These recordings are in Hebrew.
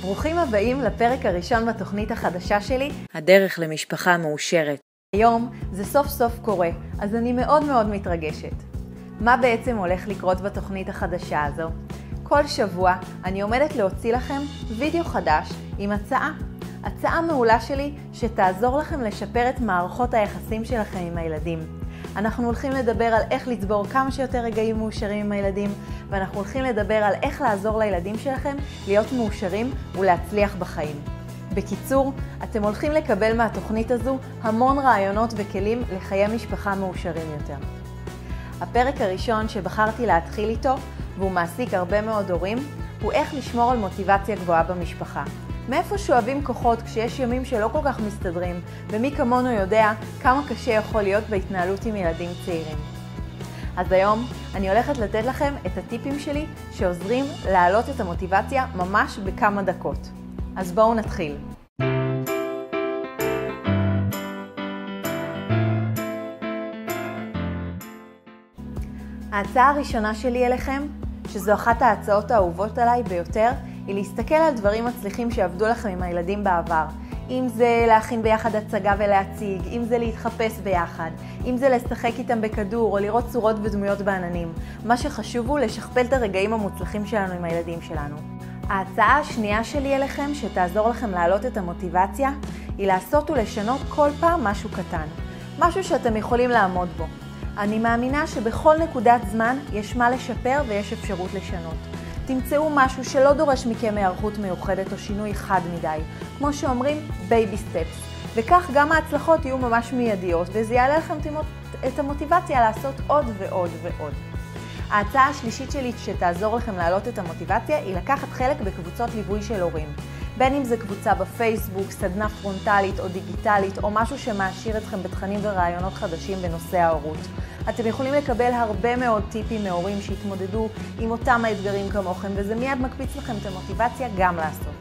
ברוכים הבאים לפרק הראשון בתוכנית החדשה שלי, הדרך למשפחה מאושרת. היום זה סוף סוף קורה, אז אני מאוד מאוד מתרגשת. מה בעצם הולך לקרות בתוכנית החדשה הזו? כל שבוע אני עומדת להוציא לכם וידאו חדש עם הצעה מעולה שלי שתעזור לכם לשפר את מערכות היחסים שלכם עם הילדים. אנחנו הולכים לדבר על איך לצבור כמה שיותר רגעים מאושרים עם הילדים, ואנחנו הולכים לדבר על איך לעזור לילדים שלכם להיות מאושרים ולהצליח בחיים. בקיצור, אתם הולכים לקבל מהתוכנית הזו המון רעיונות וכלים לחיי משפחה מאושרים יותר. הפרק הראשון שבחרתי להתחיל איתו, והוא מעסיק הרבה מאוד הורים, הוא איך לשמור על מוטיבציה גבוהה במשפחה. מאיפה שואבים כוחות כשיש ימים שלא כל כך מסתדרים, ומי כמונו יודע כמה קשה יכול להיות בהתנהלות עם ילדים צעירים. אז היום אני הולכת לתת לכם את הטיפים שלי שעוזרים להעלות את המוטיבציה ממש בכמה דקות. אז בואו נתחיל. ההצעה הראשונה שלי אליכם, שזו אחת ההצעות האהובות עליי ביותר, היא להסתכל על דברים מצליחים שעבדו לכם עם הילדים בעבר. אם זה להכין ביחד הצגה ולהציג, אם זה להתחפש ביחד, אם זה לשחק איתם בכדור או לראות צורות ודמויות בעננים. מה שחשוב הוא לשכפל את הרגעים המוצלחים שלנו עם הילדים שלנו. ההצעה השנייה שלי אליכם שתעזור לכם להעלות את המוטיבציה, היא לעשות ולשנות כל פעם משהו קטן. משהו שאתם יכולים לעמוד בו. אני מאמינה שבכל נקודת זמן יש מה לשפר ויש אפשרות לשנות. תמצאו משהו שלא דורש מכם היערכות מיוחדת או שינוי חד מדי, כמו שאומרים בייבי סטפס, וכך גם ההצלחות יהיו ממש מיידיות, וזה יעלה לכם את המוטיבציה לעשות עוד ועוד ועוד. ההצעה השלישית שלי שתעזור לכם להעלות את המוטיבציה היא לקחת חלק בקבוצות ליווי של הורים. בין אם זה קבוצה בפייסבוק, סדנה פרונטלית או דיגיטלית, או משהו שמעשיר אתכם בתכנים ורעיונות חדשים בנושא ההורות. אתם יכולים לקבל הרבה מאוד טיפים מהורים שהתמודדו עם אותם האתגרים כמוכם, וזה מיד מקפיץ לכם את המוטיבציה גם לעשות.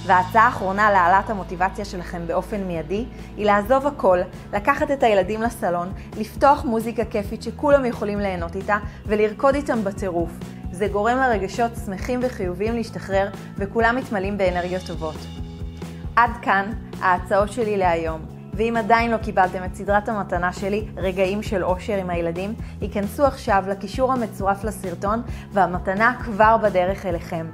וההצעה האחרונה להעלאת המוטיבציה שלכם באופן מיידי, היא לעזוב הכל, לקחת את הילדים לסלון, לפתוח מוזיקה כיפית שכולם יכולים ליהנות איתה, ולרקוד איתם בטירוף. זה גורם לרגשות שמחים וחיוביים להשתחרר, וכולם מתמלאים באנרגיות טובות. עד כאן ההצעות שלי להיום. ואם עדיין לא קיבלתם את סדרת המתנה שלי, רגעים של אושר עם הילדים, ייכנסו עכשיו לקישור המצורף לסרטון, והמתנה כבר בדרך אליכם.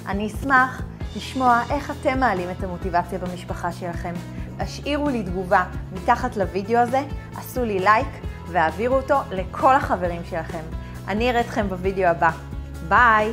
אני אשמח לשמוע איך אתם מעלים את המוטיבציה במשפחה שלכם. השאירו לי תגובה מתחת לוידאו הזה, עשו לי לייק והעבירו אותו לכל החברים שלכם. אני אראה אתכם בוידאו הבא. ביי!